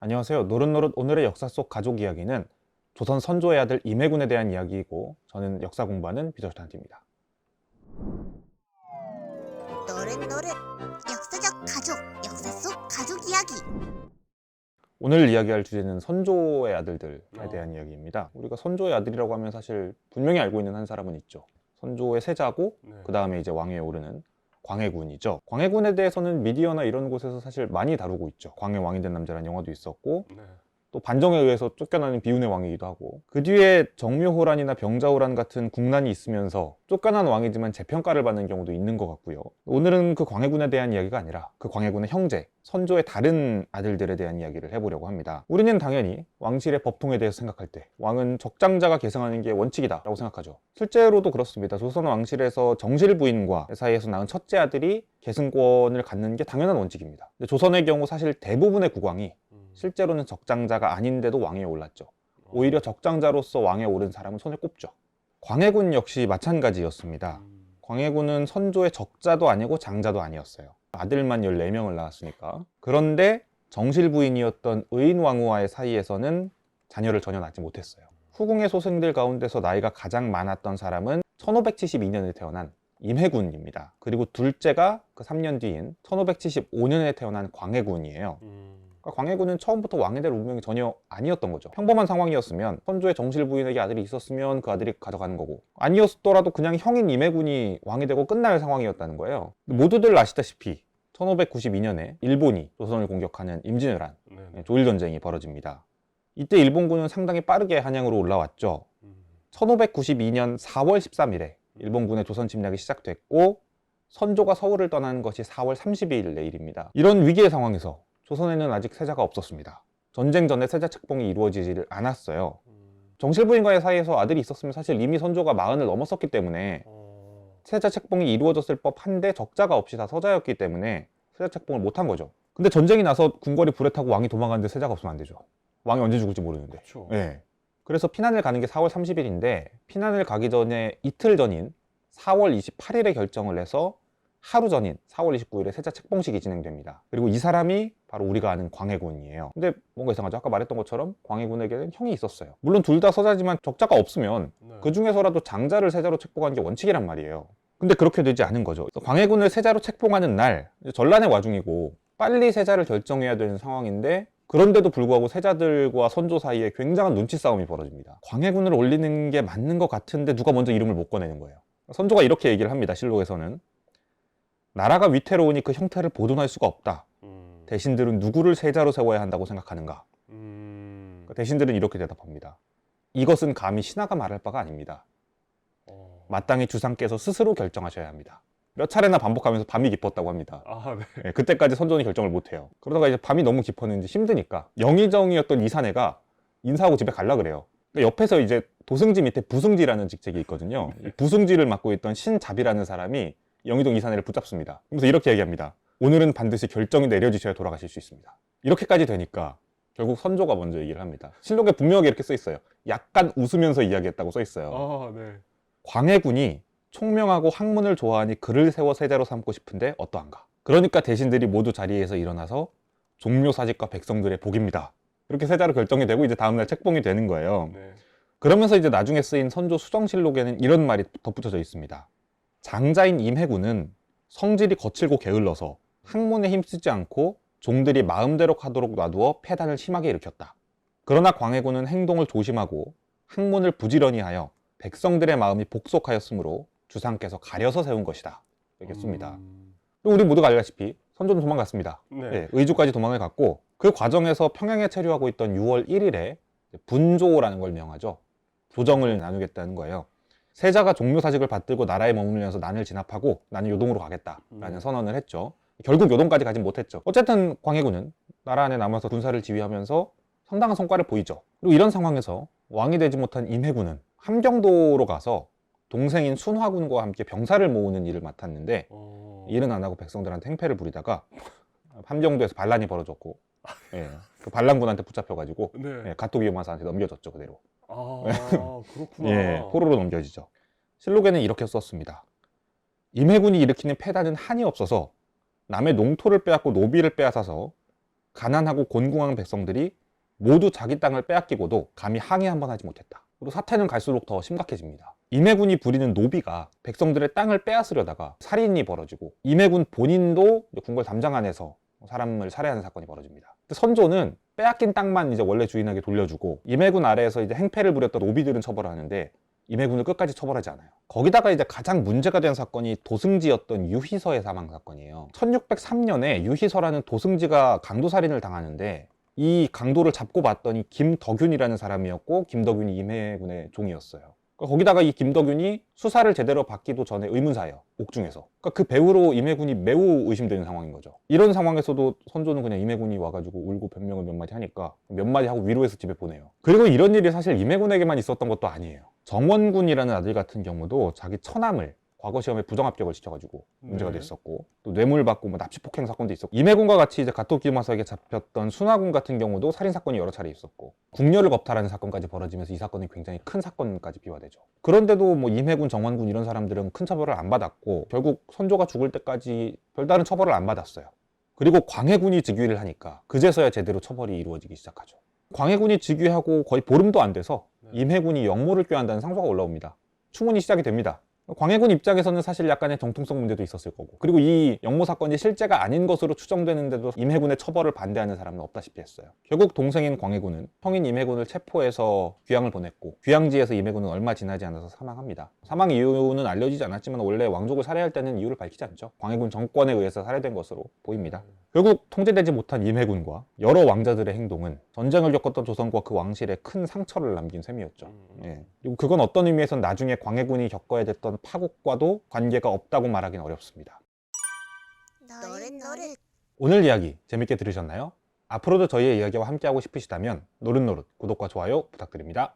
안녕하세요. 노릇노릇 오늘의 역사 속 가족 이야기는 조선 선조의 아들 임해군에 대한 이야기이고, 저는 역사 공부하는 비서실장입니다. 노릇노릇 역사적 가족, 역사 속 가족 이야기. 오늘 이야기할 주제는 선조의 아들들에 대한 이야기입니다. 우리가 선조의 아들이라고 하면 사실 분명히 알고 있는 한 사람은 있죠. 선조의 세자고 그 다음에 이제 왕위에 오르는 광해군이죠. 광해군에 대해서는 미디어나 이런 곳에서 사실 많이 다루고 있죠. 광해 왕이 된 남자라는 영화도 있었고, 또 반정에 의해서 쫓겨나는 비운의 왕이기도 하고, 그 뒤에 정묘호란이나 병자호란 같은 국난이 있으면서 쫓겨난 왕이지만 재평가를 받는 경우도 있는 것 같고요. 오늘은 그 광해군에 대한 이야기가 아니라 그 광해군의 형제, 선조의 다른 아들들에 대한 이야기를 해보려고 합니다. 우리는 당연히 왕실의 법통에 대해서 생각할 때 왕은 적장자가 계승하는 게 원칙이다 라고 생각하죠. 실제로도 그렇습니다. 조선 왕실에서 정실 부인과 사이에서 낳은 첫째 아들이 계승권을 갖는 게 당연한 원칙입니다. 근데 조선의 경우 사실 대부분의 국왕이 실제로는 적장자가 아닌데도 왕위에 올랐죠. 오히려 적장자로서 왕에 오른 사람은 손에 꼽죠. 광해군 역시 마찬가지였습니다. 광해군은 선조의 적자도 아니고 장자도 아니었어요. 아들만 14명을 낳았으니까. 그런데 정실 부인이었던 의인왕후와의 사이에서는 자녀를 전혀 낳지 못했어요. 후궁의 소생들 가운데서 나이가 가장 많았던 사람은 1572년에 태어난 임해군입니다. 그리고 둘째가 그 3년 뒤인 1575년에 태어난 광해군이에요. 그러니까 광해군은 처음부터 왕이 될 운명이 전혀 아니었던 거죠. 평범한 상황이었으면 선조의 정실 부인에게 아들이 있었으면 그 아들이 가져가는 거고, 아니었더라도 그냥 형인 임해군이 왕이 되고 끝날 상황이었다는 거예요. 모두들 아시다시피 1592년에 일본이 조선을 공격하는 임진왜란, 조일전쟁이 벌어집니다. 이때 일본군은 상당히 빠르게 한양으로 올라왔죠. 1592년 4월 13일에 일본군의 조선 침략이 시작됐고, 선조가 서울을 떠나는 것이 4월 30일 내일입니다. 이런 위기의 상황에서 조선에는 아직 세자가 없었습니다. 전쟁 전에 세자 책봉이 이루어지지를 않았어요. 정실 부인과의 사이에서 아들이 있었으면 사실 이미 선조가 40을 넘었었기 때문에 세자 책봉이 이루어졌을 법한데 적자가 없이 다 서자였기 때문에 세자 책봉을 못한 거죠. 근데 전쟁이 나서 궁궐이 불에 타고 왕이 도망가는데 세자가 없으면 안 되죠. 왕이 언제 죽을지 모르는데. 네. 그래서 피난을 가는 게 4월 30일인데 피난을 가기 전에 이틀 전인 4월 28일에 결정을 해서 하루 전인 4월 29일에 세자 책봉식이 진행됩니다. 그리고 이 사람이 바로 우리가 아는 광해군이에요. 근데 뭔가 이상하죠. 아까 말했던 것처럼 광해군에게는 형이 있었어요. 물론 둘 다 서자지만 적자가 없으면 그 중에서라도 장자를 세자로 책봉하는 게 원칙이란 말이에요. 근데 그렇게 되지 않은 거죠. 광해군을 세자로 책봉하는 날, 전란의 와중이고 빨리 세자를 결정해야 되는 상황인데, 그런데도 불구하고 세자들과 선조 사이에 굉장한 눈치 싸움이 벌어집니다. 광해군을 올리는 게 맞는 것 같은데 누가 먼저 이름을 못 꺼내는 거예요. 선조가 이렇게 얘기를 합니다. 실록에서는 나라가 위태로우니 그 형태를 보존할 수가 없다. 대신들은 누구를 세자로 세워야 한다고 생각하는가? 대신들은 이렇게 대답합니다. 이것은 감히 신하가 말할 바가 아닙니다. 마땅히 주상께서 스스로 결정하셔야 합니다. 몇 차례나 반복하면서 밤이 깊었다고 합니다. 네, 그때까지 선조는 결정을 못해요. 그러다가 이제 밤이 너무 깊었는지 힘드니까 영의정이었던 이 사내가 인사하고 집에 갈라 그래요. 그러니까 옆에서 이제 도승지 밑에 부승지라는 직책이 있거든요. 이 부승지를 맡고 있던 신잡이라는 사람이 영의정 이사내를 붙잡습니다. 그래서 이렇게 얘기합니다. 오늘은 반드시 결정이 내려지셔야 돌아가실 수 있습니다. 이렇게까지 되니까 결국 선조가 먼저 얘기를 합니다. 실록에 분명하게 이렇게 써 있어요. 약간 웃으면서 이야기했다고 써 있어요. 광해군이 총명하고 학문을 좋아하니 그를 세워 세자로 삼고 싶은데 어떠한가? 그러니까 대신들이 모두 자리에서 일어나서 종묘사직과 백성들의 복입니다. 이렇게 세자로 결정이 되고 이제 다음날 책봉이 되는 거예요. 그러면서 이제 나중에 쓰인 선조 수정실록에는 이런 말이 덧붙여져 있습니다. 장자인 임해군은 성질이 거칠고 게을러서 학문에 힘쓰지 않고 종들이 마음대로 하도록 놔두어 폐단을 심하게 일으켰다. 그러나 광해군은 행동을 조심하고 학문을 부지런히 하여 백성들의 마음이 복속하였으므로 주상께서 가려서 세운 것이다. 이렇게 씁니다. 우리 모두가 알다시피 선조는 도망갔습니다. 의주까지 도망을 갔고, 그 과정에서 평양에 체류하고 있던 6월 1일에 분조라는 걸 명하죠. 조정을 나누겠다는 거예요. 세자가 종묘사직을 받들고 나라에 머물면서 난을 진압하고 나는 요동으로 가겠다라는 선언을 했죠. 결국 요동까지 가진 못했죠. 어쨌든 광해군은 나라 안에 남아서 군사를 지휘하면서 상당한 성과를 보이죠. 그리고 이런 상황에서 왕이 되지 못한 임해군은 함경도로 가서 동생인 순화군과 함께 병사를 모으는 일을 맡았는데 일은 안 하고 백성들한테 행패를 부리다가 함경도에서 반란이 벌어졌고, 그 반란군한테 붙잡혀가지고 가토기요마사한테 넘겨졌죠. 그대로. 그렇구나. 포로로 넘겨지죠. 실록에는 이렇게 썼습니다. 임해군이 일으키는 폐단은 한이 없어서 남의 농토를 빼앗고 노비를 빼앗아서 가난하고 곤궁한 백성들이 모두 자기 땅을 빼앗기고도 감히 항의 한번 하지 못했다. 그리고 사태는 갈수록 더 심각해집니다. 임해군이 부리는 노비가 백성들의 땅을 빼앗으려다가 살인이 벌어지고 임해군 본인도 궁궐 담장 안에서 사람을 살해하는 사건이 벌어집니다. 선조는 빼앗긴 땅만 이제 원래 주인에게 돌려주고 임해군 아래에서 이제 행패를 부렸던 노비들은 처벌하는데 임해군을 끝까지 처벌하지 않아요. 거기다가 이제 가장 문제가 된 사건이 도승지였던 유희서의 사망 사건이에요. 1603년에 유희서라는 도승지가 강도살인을 당하는데 이 강도를 잡고 봤더니 김덕윤이라는 사람이었고 김덕윤이 임해군의 종이었어요. 거기다가 이 김덕윤이 수사를 제대로 받기도 전에 의문사예요. 옥중에서. 그러니까 그 배후로 임해군이 매우 의심되는 상황인 거죠. 이런 상황에서도 선조는 그냥 임해군이 와가지고 울고 변명을 몇 마디 하니까 몇 마디 하고 위로해서 집에 보내요. 그리고 이런 일이 사실 임해군에게만 있었던 것도 아니에요. 정원군이라는 아들 같은 경우도 자기 처남을 과거 시험에 부정 합격을 시켜가지고 문제가 됐었고, 또 뇌물 받고 뭐 납치 폭행 사건도 있었고, 임해군과 같이 이제 가토기마사에게 잡혔던 순화군 같은 경우도 살인 사건이 여러 차례 있었고, 궁녀를 겁탈하는 사건까지 벌어지면서 이 사건이 굉장히 큰 사건까지 비화되죠. 그런데도 뭐 임해군, 정원군 이런 사람들은 큰 처벌을 안 받았고 결국 선조가 죽을 때까지 별다른 처벌을 안 받았어요. 그리고 광해군이 즉위를 하니까 그제서야 제대로 처벌이 이루어지기 시작하죠. 광해군이 즉위하고 거의 보름도 안 돼서 임해군이 역모를 꾀한다는 상소가 올라옵니다. 추문이 시작이 됩니다. 광해군 입장에서는 사실 약간의 정통성 문제도 있었을 거고, 그리고 이 역모 사건이 실제가 아닌 것으로 추정되는데도 임해군의 처벌을 반대하는 사람은 없다시피 했어요. 결국 동생인 광해군은 형인 임해군을 체포해서 귀양을 보냈고, 귀양지에서 임해군은 얼마 지나지 않아서 사망합니다. 사망 이유는 알려지지 않았지만 원래 왕족을 살해할 때는 이유를 밝히지 않죠. 광해군 정권에 의해서 살해된 것으로 보입니다. 결국 통제되지 못한 임해군과 여러 왕자들의 행동은 전쟁을 겪었던 조선과 그 왕실에 큰 상처를 남긴 셈이었죠. 예. 그리고 그건 어떤 의미에선 나중에 광해군이 겪어야 됐던 파국과도 관계가 없다고 말하기는 어렵습니다. 노릇노릇. 오늘 이야기 재밌게 들으셨나요? 앞으로도 저희의 이야기와 함께하고 싶으시다면 노릇노릇 구독과 좋아요 부탁드립니다.